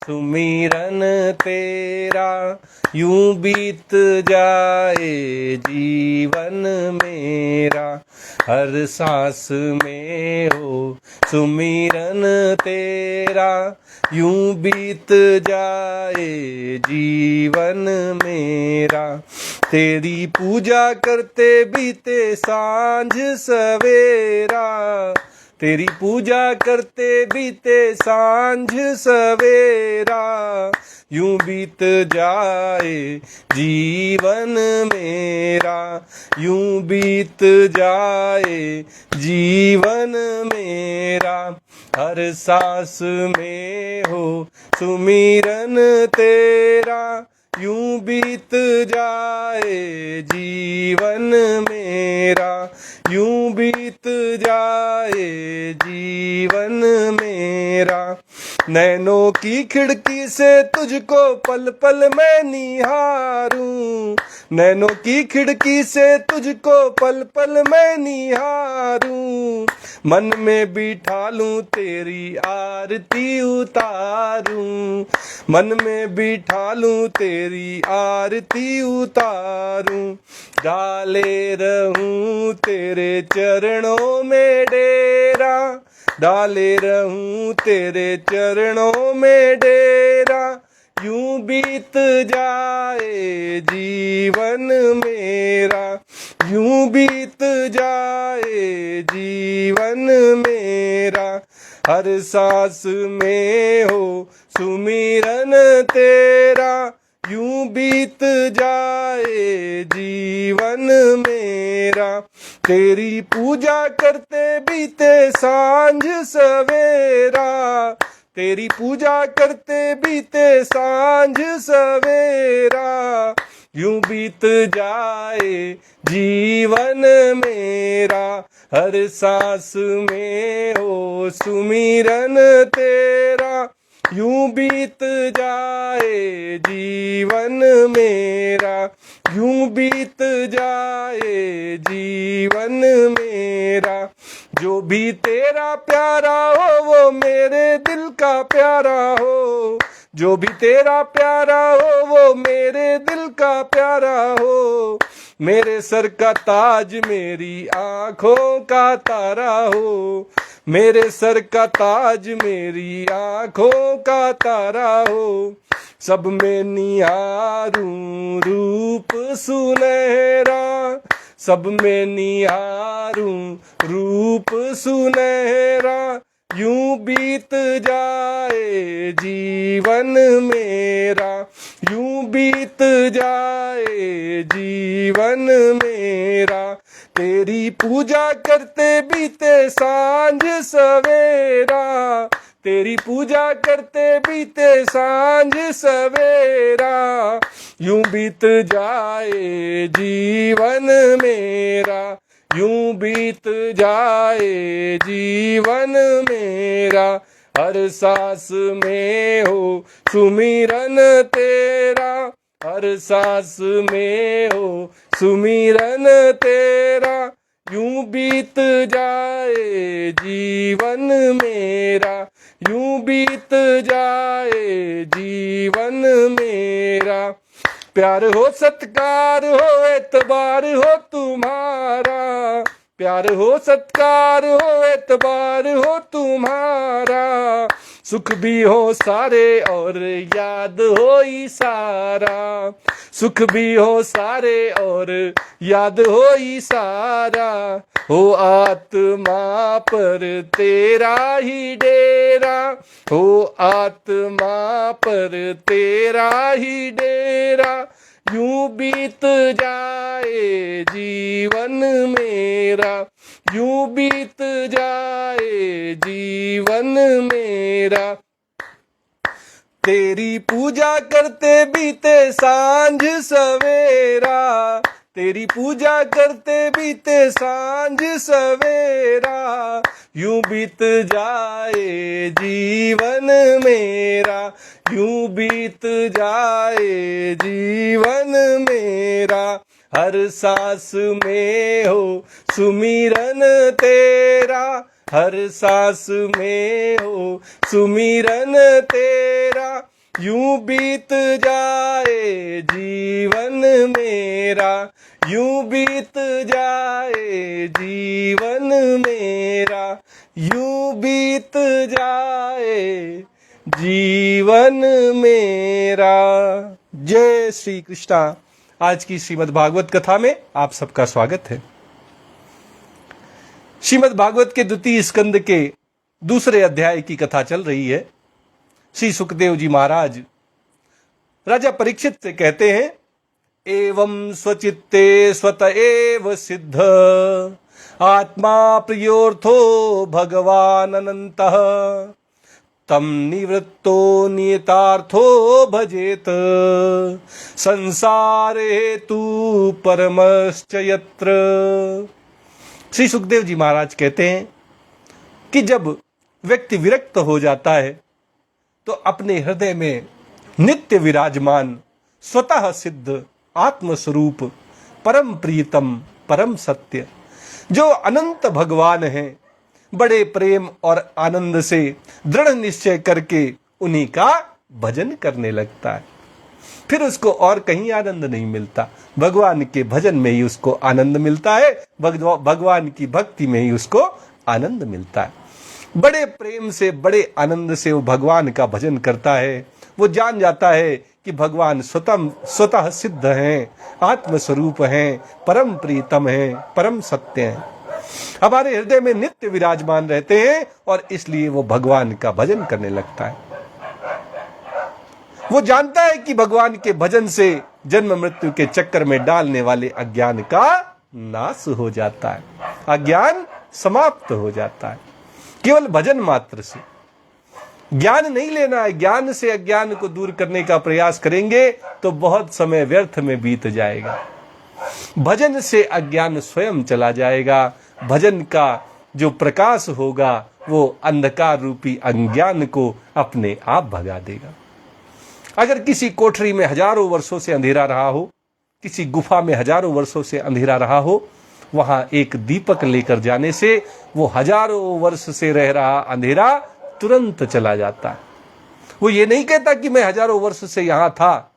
सुमिरन तेरा, यूं बीत जाए जीवन मेरा। हर सांस में हो सुमिरन तेरा, यूं बीत जाए जीवन मेरा। तेरी पूजा करते बीते सांझ सवेरा, तेरी पूजा करते बीते सांझ सवेरा। यूं बीत जाए जीवन मेरा, यूं बीत जाए जीवन मेरा। हर सांस में हो सुमिरन तेरा, यूं बीत जाए जीवन मेरा। यूं बीत जाए जीवन मेरा। नैनों की खिड़की से तुझको पल पल मैं निहारूं, नैनों की खिड़की से तुझको पल पल मैं निहारूं। मन में बिठा लूं तेरी आरती उतारूं, मन में बिठा लूं तेरी आरती उतारूं। डाले रहूं तेरे चरणों में डेरा, डाले रहूं तेरे चरणों में डेरा। यूं बीत जाए जीवन मेरा, यूं बीत जाए जीवन मेरा। हर सांस में हो सुमिरन तेरा, यूं बीत जाए जीवन मेरा। तेरी पूजा करते बीते सांझ सवेरा, तेरी पूजा करते बीते सांझ सवेरा। यूं बीत जाए जीवन मेरा। हर सांस में हो सुमिरन तेरा, यूं बीत जाए जीवन मेरा। यूं बीत जाए जीवन मेरा। जो भी तेरा प्यारा हो वो मेरे दिल का प्यारा हो, जो भी तेरा प्यारा हो वो मेरे दिल का प्यारा हो। मेरे सर का ताज मेरी आँखों का तारा हो, मेरे सर का ताज मेरी आँखों का तारा हो। सब में निहारूं रूप सुनहरा, सब में निहारूं रूप सुनहरा। यूं बीत जाए जीवन मेरा, यूं बीत जाए जीवन मेरा। तेरी पूजा करते बीते सांझ सवेरा, तेरी पूजा करते बीते सांझ सवेरा। यूं बीत जाए जीवन मेरा, यूं बीत जाए जीवन मेरा। हर सांस में हो सुमिरन तेरा, हर सांस में हो सुमिरन तेरा। यूं बीत जाए जीवन मेरा, यूं बीत जाए जीवन मेरा। प्यार हो सत्कार हो एतबार हो तुम्हारा, प्यार हो सत्कार हो एतबार हो तुम्हारा। सुख भी हो सारे और याद हो सारा, सुख भी हो सारे और याद हो सारा। हो आत्मा पर तेरा ही डेरा, हो आत्मा पर तेरा ही डेरा। यूं बीत जाए जीवन मेरा, यूं बीत जाए जीवन मेरा। तेरी पूजा करते बीते सांझ सवेरा, तेरी पूजा करते बीते सांझ सवेरा। यूं बीत जाए जीवन मेरा, यूं बीत जाए जीवन मेरा। हर सांस में हो सुमिरन तेरा, हर सांस में हो सुमिरन तेरा। यूं बीत जाए जीवन मेरा, यूं बीत जाए जीवन मेरा, यूं बीत जाए जीवन मेरा। जय श्री कृष्णा। आज की श्रीमद् भागवत कथा में आप सबका स्वागत है। श्रीमद् भागवत के द्वितीय स्कंद के दूसरे अध्याय की कथा चल रही है। श्री सुखदेव जी महाराज राजा परीक्षित से कहते हैं, एवं स्वचित्ते स्वत एव सिद्ध आत्मा प्रियोर्थो भगवान अनंतः तम निवृत्तो नियतार्थो भजेत संसारे तू परमश्च यत्र। श्री सुखदेव जी महाराज कहते हैं कि जब व्यक्ति विरक्त हो जाता है तो अपने हृदय में नित्य विराजमान स्वतः सिद्ध आत्मस्वरूप परम प्रीतम परम सत्य जो अनंत भगवान हैं, बड़े प्रेम और आनंद से दृढ़ निश्चय करके उन्हीं का भजन करने लगता है। फिर उसको और कहीं आनंद नहीं मिलता, भगवान के भजन में ही उसको आनंद मिलता है, भगवान की भक्ति में ही उसको आनंद मिलता है। बड़े प्रेम से बड़े आनंद से वो भगवान का भजन करता है। वो जान जाता है कि भगवान स्वतः सिद्ध हैं, आत्मस्वरूप हैं, परम प्रीतम हैं, परम सत्य हैं, हमारे हृदय में नित्य विराजमान रहते हैं और इसलिए वो भगवान का भजन करने लगता है। वो जानता है कि भगवान के भजन से जन्म मृत्यु के चक्कर में डालने वाले अज्ञान का नाश हो जाता है, अज्ञान समाप्त हो जाता है। केवल भजन मात्र से ज्ञान नहीं लेना है। ज्ञान से अज्ञान को दूर करने का प्रयास करेंगे तो बहुत समय व्यर्थ में बीत जाएगा। भजन से अज्ञान स्वयं चला जाएगा। भजन का जो प्रकाश होगा वो अंधकार रूपी अज्ञान को अपने आप भगा देगा। अगर किसी कोठरी में हजारों वर्षों से अंधेरा रहा हो, किसी गुफा में हजारों वर्षों से अंधेरा रहा हो, वहां एक दीपक लेकर जाने से वो हजारों वर्ष से रह रहा अंधेरा तुरंत चला जाता है। वो ये नहीं कहता कि मैं हजारों वर्ष से यहां था,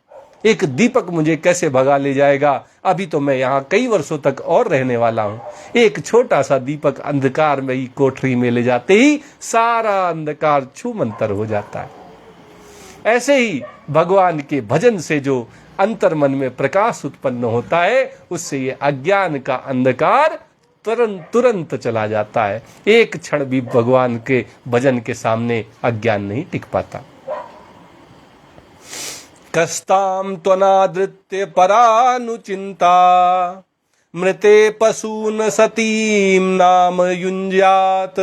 एक दीपक मुझे कैसे भगा ले जाएगा, अभी तो मैं यहाँ कई वर्षों तक और रहने वाला हूँ। एक छोटा सा दीपक अंधकार में ही कोठरी में ले जाते ही सारा अंधकार छूमंतर हो जाता है। ऐसे ही भगवान के भजन से जो अंतर मन में प्रकाश उत्पन्न होता है, उससे ये अज्ञान का अंधकार तुरंत चला जाता है। एक क्षण भी भगवान के भजन के सामने अज्ञान नहीं टिक पाता। कस्ताम त्वनादृत्य परानुचिंता मृते पशून सतीम नाम युंज्यात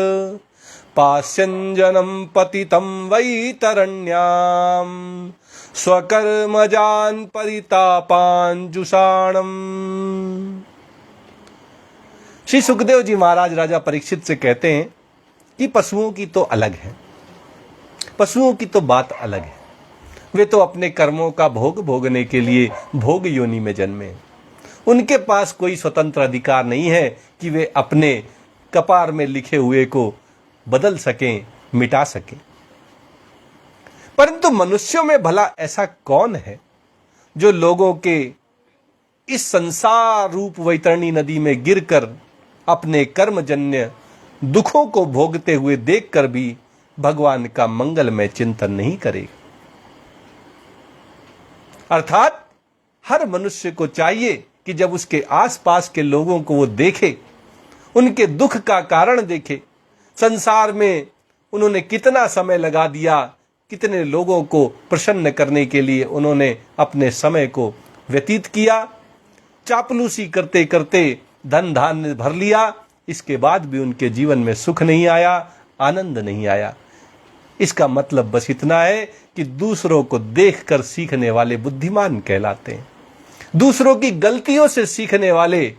पास्यंजनम पतितं वैतरण्याम स्वकर्मजान परितापान जुषाणम। श्री सुखदेव जी महाराज राजा परीक्षित से कहते हैं कि पशुओं की तो अलग है, पशुओं की तो बात अलग है। वे तो अपने कर्मों का भोग भोगने के लिए भोग योनि में जन्मे। उनके पास कोई स्वतंत्र अधिकार नहीं है कि वे अपने कपार में लिखे हुए को बदल सकें, मिटा सकें। परंतु मनुष्यों में भला ऐसा कौन है जो लोगों के इस संसार रूप वैतरणी नदी में गिरकर अपने कर्मजन्य दुखों को भोगते हुए देखकर भी भगवान का मंगलमय चिंतन नहीं करेगा। अर्थात हर मनुष्य को चाहिए कि जब उसके आसपास के लोगों को वो देखे, उनके दुख का कारण देखे, संसार में उन्होंने कितना समय लगा दिया, कितने लोगों को प्रसन्न करने के लिए उन्होंने अपने समय को व्यतीत किया, चापलूसी करते करते धन धान्य भर लिया, इसके बाद भी उनके जीवन में सुख नहीं आया, आनंद नहीं आया। इसका मतलब बस इतना है कि दूसरों को देखकर सीखने वाले बुद्धिमान कहलाते हैं, दूसरों की गलतियों से सीखने वाले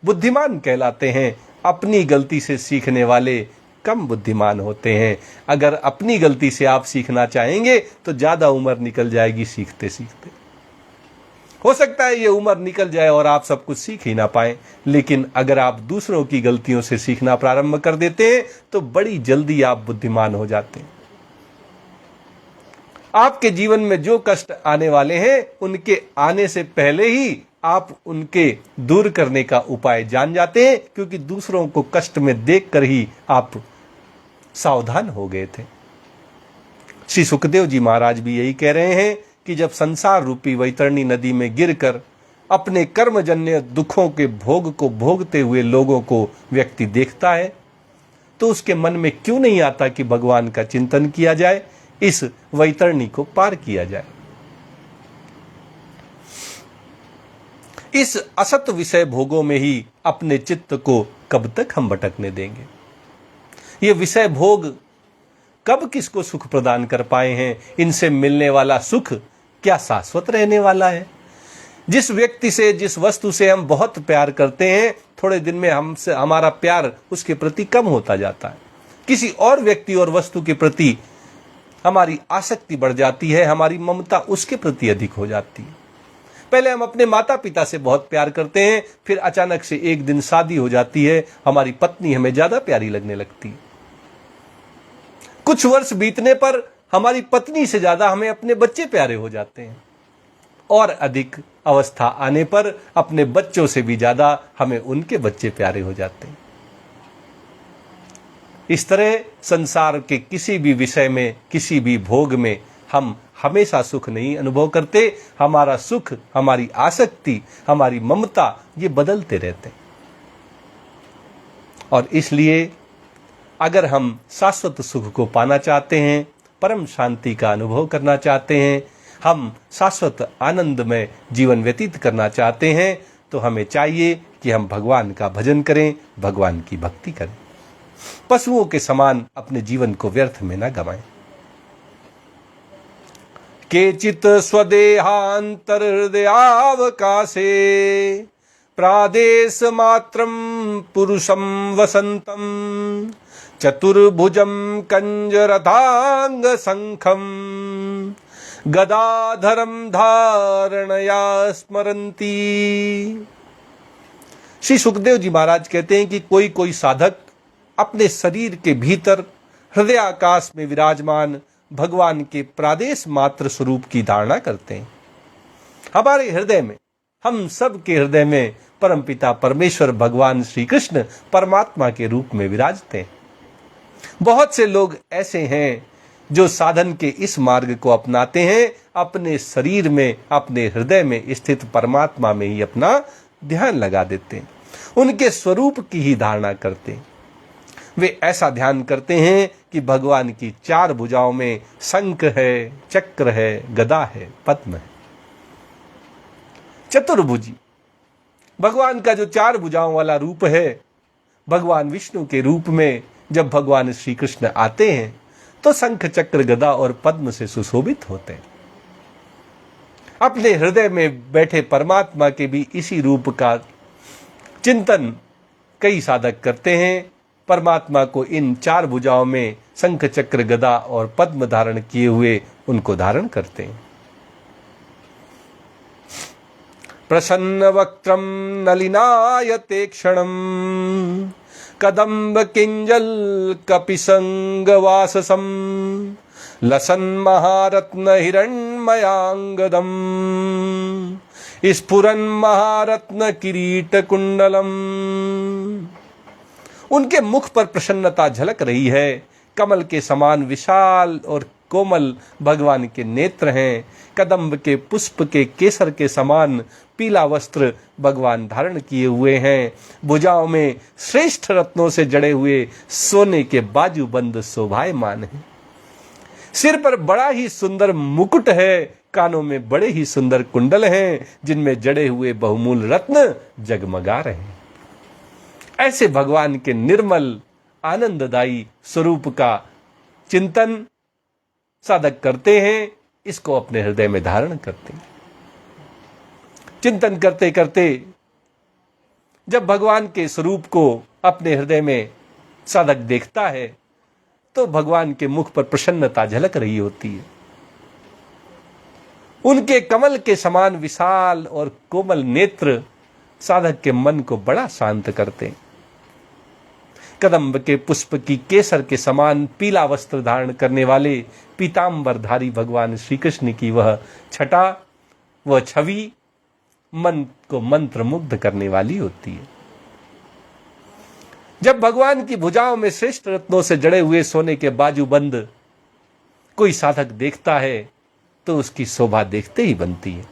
बुद्धिमान कहलाते हैं, अपनी गलती से सीखने वाले कम बुद्धिमान होते हैं। अगर अपनी गलती से आप सीखना चाहेंगे तो ज्यादा उम्र निकल जाएगी सीखते सीखते। हो सकता है ये उम्र निकल जाए और आप सब कुछ सीख ही ना पाए, लेकिन अगर आप दूसरों की गलतियों से सीखना प्रारंभ कर देते हैं तो बड़ी जल्दी आप बुद्धिमान हो जाते हैं। आपके जीवन में जो कष्ट आने वाले हैं, उनके आने से पहले ही आप उनके दूर करने का उपाय जान जाते हैं, क्योंकि दूसरों को कष्ट में देखकर ही आप सावधान हो गए थे। श्री सुखदेव जी महाराज भी यही कह रहे हैं कि जब संसार रूपी वैतरणी नदी में गिरकर अपने कर्मजन्य दुखों के भोग को भोगते हुए लोगों को व्यक्ति देखता है, तो उसके मन में क्यों नहीं आता कि भगवान का चिंतन किया जाए, इस वैतरणी को पार किया जाए। इस असत विषय भोगों में ही अपने चित्त को कब तक हम भटकने देंगे? ये विषय भोग कब किसको सुख प्रदान कर पाए हैं? इनसे मिलने वाला सुख क्या शाश्वत रहने वाला है? जिस व्यक्ति से, जिस वस्तु से हम बहुत प्यार करते हैं, थोड़े दिन में हमसे हमारा प्यार उसके प्रति कम होता जाता है। किसी और व्यक्ति और वस्तु के प्रति हमारी आसक्ति बढ़ जाती है, हमारी ममता उसके प्रति अधिक हो जाती है। पहले हम अपने माता पिता से बहुत प्यार करते हैं, फिर अचानक से एक दिन शादी हो जाती है, हमारी पत्नी हमें ज्यादा प्यारी लगने लगती है। कुछ वर्ष बीतने पर हमारी पत्नी से ज्यादा हमें अपने बच्चे प्यारे हो जाते हैं, और अधिक अवस्था आने पर अपने बच्चों से भी ज्यादा हमें उनके बच्चे प्यारे हो जाते हैं। इस तरह संसार के किसी भी विषय में, किसी भी भोग में हम हमेशा सुख नहीं अनुभव करते। हमारा सुख, हमारी आसक्ति, हमारी ममता, ये बदलते रहते हैं। और इसलिए अगर हम शाश्वत सुख को पाना चाहते हैं, परम शांति का अनुभव करना चाहते हैं, हम शाश्वत आनंद में जीवन व्यतीत करना चाहते हैं, तो हमें चाहिए कि हम भगवान का भजन करें, भगवान की भक्ति करें। पशुओं के समान अपने जीवन को व्यर्थ में न गवाएं। केचित स्वदेहांतर हृदयावकाशे प्रादेश मात्रम पुरुषम वसंतम चतुर्भुजम कंजरथांग संखम गदाधरम धारणया स्मरंती। श्री सुखदेव जी महाराज कहते हैं कि कोई कोई साधक अपने शरीर के भीतर हृदय आकाश में विराजमान भगवान के प्रादेश मात्र स्वरूप की धारणा करते हैं। हमारे हृदय में, हम सब के हृदय में परमपिता परमेश्वर भगवान श्री कृष्ण परमात्मा के रूप में विराजते हैं। बहुत से लोग ऐसे हैं जो साधन के इस मार्ग को अपनाते हैं, अपने शरीर में, अपने हृदय में स्थित परमात्मा में ही अपना ध्यान लगा देते हैं, उनके स्वरूप की ही धारणा करते हैं। वे ऐसा ध्यान करते हैं कि भगवान की चार भुजाओं में शंख है, चक्र है, गदा है, पद्म है। चतुर्भुजी भगवान का जो चार भुजाओं वाला रूप है, भगवान विष्णु के रूप में जब भगवान श्री कृष्ण आते हैं तो शंख, चक्र, गदा और पद्म से सुशोभित होते हैं। अपने हृदय में बैठे परमात्मा के भी इसी रूप का चिंतन कई साधक करते हैं। परमात्मा को इन चार भुजाओं में शंख, चक्र, गदा और पद्म धारण किए हुए उनको धारण करते हैं। प्रसन्न वक्त्रम नलिनायते क्षणम कदम्ब किंजल कपिसंग वाससम लसन महारत्न हिरण्मयांगदम स्फुरन महारत्न किरीट कुंडलम। उनके मुख पर प्रसन्नता झलक रही है। कमल के समान विशाल और कोमल भगवान के नेत्र हैं। कदम्ब के पुष्प के केसर के समान पीला वस्त्र भगवान धारण किए हुए हैं। भुजाओं में श्रेष्ठ रत्नों से जड़े हुए सोने के बाजूबंद शोभायमान हैं। सिर पर बड़ा ही सुंदर मुकुट है। कानों में बड़े ही सुंदर कुंडल हैं, जिनमें जड़े हुए बहुमूल रत्न जगमगा रहे हैं। ऐसे भगवान के निर्मल आनंददायी स्वरूप का चिंतन साधक करते हैं, इसको अपने हृदय में धारण करते हैं। चिंतन करते करते जब भगवान के स्वरूप को अपने हृदय में साधक देखता है तो भगवान के मुख पर प्रसन्नता झलक रही होती है। उनके कमल के समान विशाल और कोमल नेत्र साधक के मन को बड़ा शांत करते हैं। कदम्ब के पुष्प की केसर के समान पीला वस्त्र धारण करने वाले पीतांबरधारी भगवान श्री कृष्ण की वह छटा, वह छवि मन को मंत्र मुग्ध करने वाली होती है। जब भगवान की भुजाओं में श्रेष्ठ रत्नों से जड़े हुए सोने के बाजूबंद कोई साधक देखता है तो उसकी शोभा देखते ही बनती है।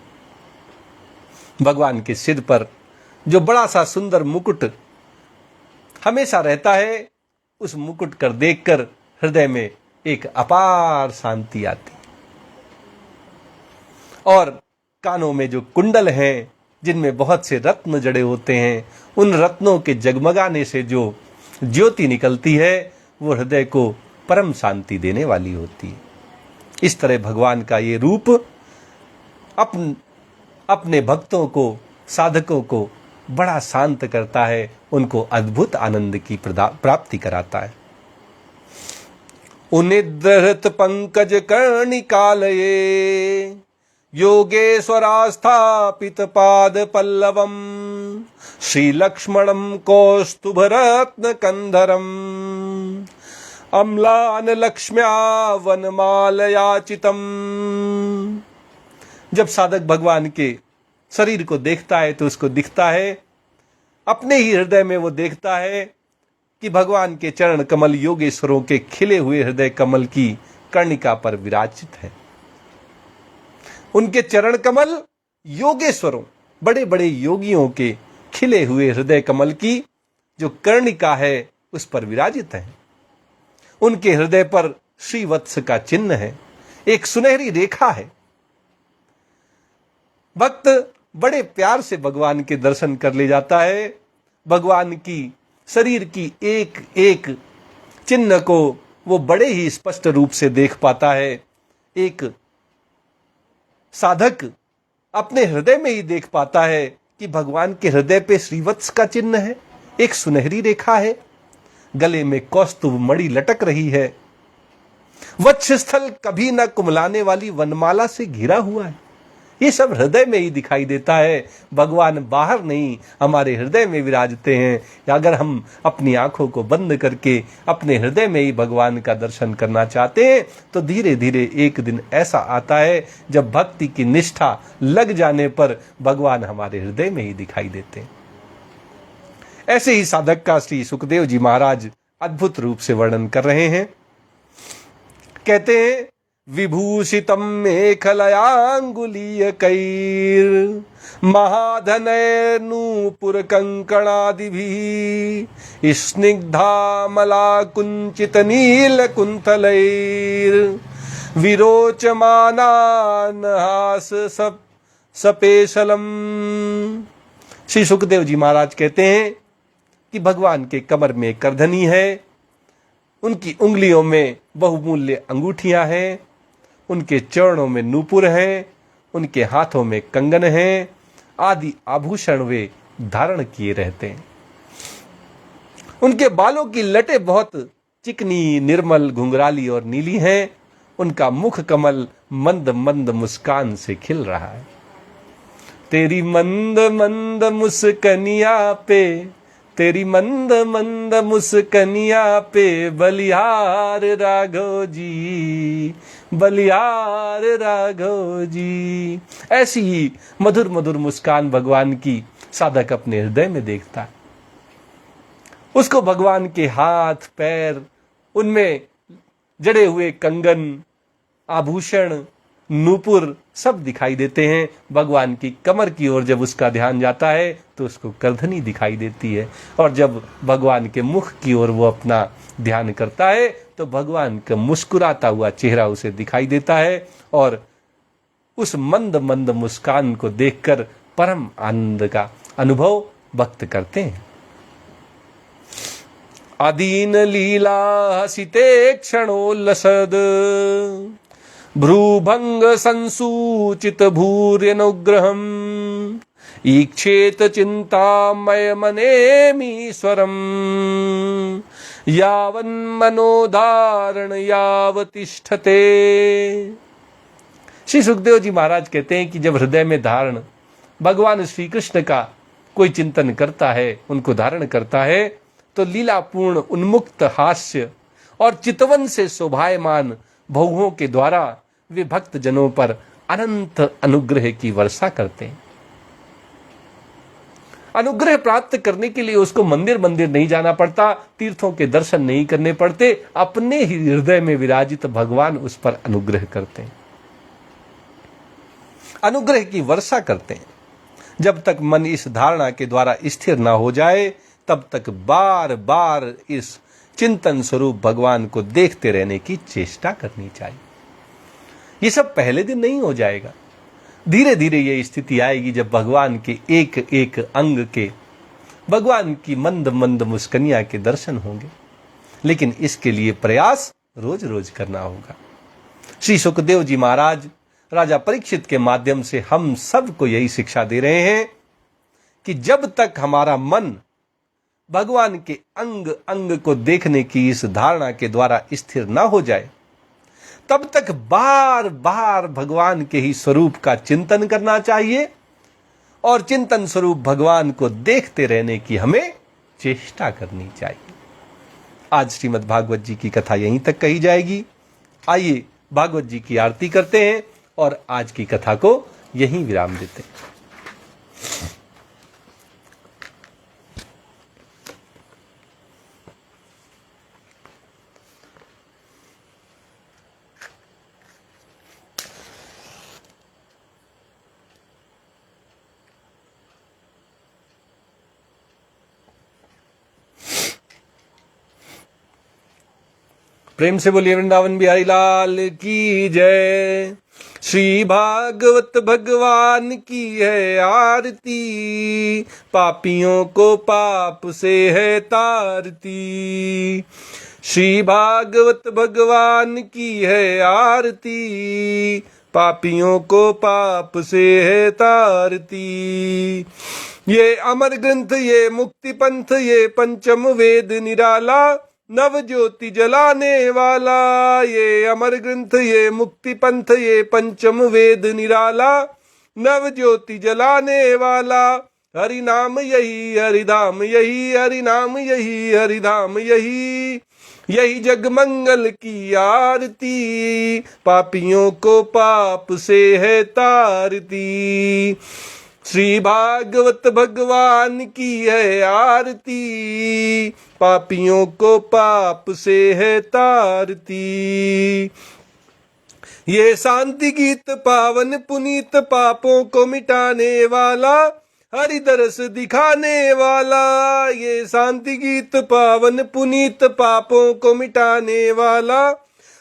भगवान के सिर पर जो बड़ा सा सुंदर मुकुट हमेशा रहता है, उस मुकुट कर देखकर हृदय में एक अपार शांति आती। और कानों में जो कुंडल हैं, जिनमें बहुत से रत्न जड़े होते हैं, उन रत्नों के जगमगाने से जो ज्योति निकलती है वो हृदय को परम शांति देने वाली होती है। इस तरह भगवान का ये रूप अपने भक्तों को, साधकों को बड़ा शांत करता है, उनको अद्भुत आनंद की प्राप्ति कराता है। उनिद्रहृत पंकज कर्णिकालये योगेश्वरास्थापित पाद पल्लवम श्री लक्ष्मणम कौस्तुभरत्न कंधरम अम्लान लक्ष्म्या वनमालयाचितम। जब साधक भगवान के शरीर को देखता है तो उसको दिखता है, अपने ही हृदय में वो देखता है कि भगवान के चरण कमल योगेश्वरों के खिले हुए हृदय कमल की कर्णिका पर विराजित है। उनके चरण कमल योगेश्वरों, बड़े बड़े योगियों के खिले हुए हृदय कमल की जो कर्णिका है उस पर विराजित है। उनके हृदय पर श्रीवत्स का चिन्ह है, एक सुनहरी रेखा है। भक्त बड़े प्यार से भगवान के दर्शन कर ले जाता है। भगवान की शरीर की एक एक चिन्ह को वो बड़े ही स्पष्ट रूप से देख पाता है। एक साधक अपने हृदय में ही देख पाता है कि भगवान के हृदय पे श्रीवत्स का चिन्ह है, एक सुनहरी रेखा है, गले में कौस्तुभ मणि लटक रही है, वक्षस्थल कभी न कुमलाने वाली वनमाला से घिरा हुआ है। ये सब हृदय में ही दिखाई देता है। भगवान बाहर नहीं, हमारे हृदय में विराजते हैं। अगर हम अपनी आंखों को बंद करके अपने हृदय में ही भगवान का दर्शन करना चाहते हैं तो धीरे धीरे एक दिन ऐसा आता है जब भक्ति की निष्ठा लग जाने पर भगवान हमारे हृदय में ही दिखाई देते हैं। ऐसे ही साधक का श्री सुखदेव जी महाराज अद्भुत रूप से वर्णन कर रहे हैं। कहते हैं, विभूषितम मेखलयांगुलीयकैर महाधनैर् नूपुर कंकणादिभिः स्निग्धामला कुंचित नील कुंतलैर विरोचमानान हास सपेशलम। श्री सुखदेव जी महाराज कहते हैं कि भगवान के कमर में करधनी है, उनकी उंगलियों में बहुमूल्य अंगूठियां हैं, उनके चरणों में नूपुर हैं, उनके हाथों में कंगन हैं, आदि आभूषण वे धारण किए रहते हैं। उनके बालों की लटें बहुत चिकनी, निर्मल, घुंघराली और नीली हैं। उनका मुख कमल मंद मंद मुस्कान से खिल रहा है। तेरी मंद मंद मुस्कनिया पे, तेरी मंद मंद मुस्कनिया पे बलिहार राघव जी, बलिहार राघव जी। ऐसी ही मधुर मधुर मुस्कान भगवान की साधक अपने हृदय में देखता है। उसको भगवान के हाथ पैर, उनमें जड़े हुए कंगन, आभूषण, नूपुर सब दिखाई देते हैं। भगवान की कमर की ओर जब उसका ध्यान जाता है तो उसको करधनी दिखाई देती है, और जब भगवान के मुख की ओर वो अपना ध्यान करता है तो भगवान का मुस्कुराता हुआ चेहरा उसे दिखाई देता है, और उस मंद मंद मुस्कान को देखकर परम आनंद का अनुभव भक्त करते हैं। आदीन लीला हसिते क्षणोल्लसद भ्रूभंग संसूचित भूर्यनुग्रहम् ईक्षेत चिंतामय मनेमीश्वरम् यावन्मनोधारण यावतिष्ठते। श्री सुखदेव जी महाराज कहते हैं कि जब हृदय में धारण भगवान श्री कृष्ण का कोई चिंतन करता है, उनको धारण करता है, तो लीलापूर्ण उन्मुक्त हास्य और चितवन से शोभायमान भौहों के द्वारा वे भक्त जनों पर अनंत अनुग्रह की वर्षा करते हैं। अनुग्रह प्राप्त करने के लिए उसको मंदिर मंदिर नहीं जाना पड़ता, तीर्थों के दर्शन नहीं करने पड़ते, अपने ही हृदय में विराजित भगवान उस पर अनुग्रह करते हैं, अनुग्रह की वर्षा करते हैं। जब तक मन इस धारणा के द्वारा स्थिर ना हो जाए तब तक बार बार इस चिंतन स्वरूप भगवान को देखते रहने की चेष्टा करनी चाहिए। ये सब पहले दिन नहीं हो जाएगा, धीरे धीरे ये स्थिति आएगी जब भगवान के एक एक अंग के, भगवान की मंद मंद मुस्कनिया के दर्शन होंगे। लेकिन इसके लिए प्रयास रोज रोज करना होगा। श्री सुखदेव जी महाराज राजा परीक्षित के माध्यम से हम सबको यही शिक्षा दे रहे हैं कि जब तक हमारा मन भगवान के अंग अंग को देखने की इस धारणा के द्वारा स्थिर ना हो जाए तब तक बार बार भगवान के ही स्वरूप का चिंतन करना चाहिए और चिंतन स्वरूप भगवान को देखते रहने की हमें चेष्टा करनी चाहिए। आज श्रीमद् भागवत जी की कथा यहीं तक कही जाएगी। आइए भागवत जी की आरती करते हैं और आज की कथा को यहीं विराम देते हैं। प्रेम से बोलिए वृंदावन बिहारी लाल की जय। श्री भागवत भगवान की है आरती, पापियों को पाप से है तारती। श्री भागवत भगवान की है आरती, पापियों को पाप से है तारती। ये अमर ग्रंथ, ये मुक्ति पंथ, ये पंचम वेद निराला, नव ज्योति जलाने वाला। ये अमर ग्रंथ, ये मुक्ति पंथ, ये पंचम वेद निराला, नव ज्योति जलाने वाला। हरि नाम यही हरि धाम यही, हरि नाम यही हरि धाम यही, यही जग मंगल की आरती, पापियों को पाप से है तारती। श्री भागवत भगवान की है आरती, पापियों को पाप से है तारती। ये शांति गीत पावन पुनीत, पापों को मिटाने वाला, हरि दरस दिखाने वाला। ये शांति गीत पावन पुनीत, पापों को मिटाने वाला,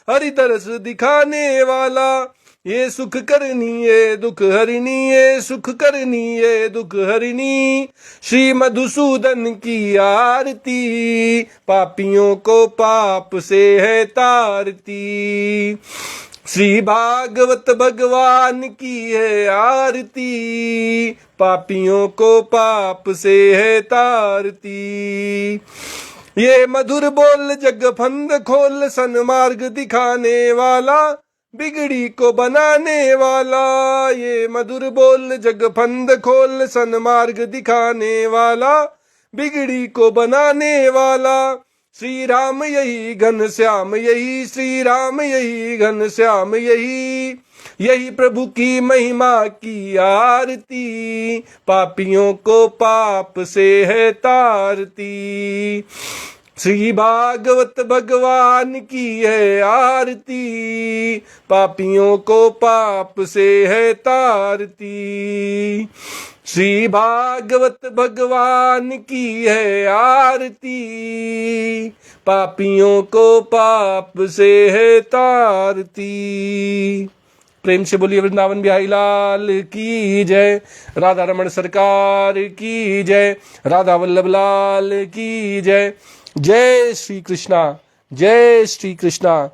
हरि दरस दिखाने वाला। ये सुख करनी ये दुख हरिणी, ये सुख करनी ये दुख हरिणी, श्री मधुसूदन की आरती, पापियों को पाप से है तारती। श्री भागवत भगवान की है आरती, पापियों को पाप से है तारती। ये मधुर बोल जग फंद खोल, सन्मार्ग दिखाने वाला, बिगड़ी को बनाने वाला। ये मधुर बोल जग फंद खोल, सन्मार्ग दिखाने वाला, बिगड़ी को बनाने वाला। श्री राम यही घन श्याम यही, श्री राम यही घन श्याम यही, यही प्रभु की महिमा की आरती, पापियों को पाप से है तारती। श्री भागवत भगवान की है आरती, पापियों को पाप से है तारती। श्री भागवत भगवान की है आरती, पापियों को पाप से है तारती। प्रेम से बोलिए वृंदावन बिहारी लाल की जय, राधा रमण सरकार की जय, राधा वल्लभ लाल की जय। जय श्री कृष्णा, जय श्री कृष्णा।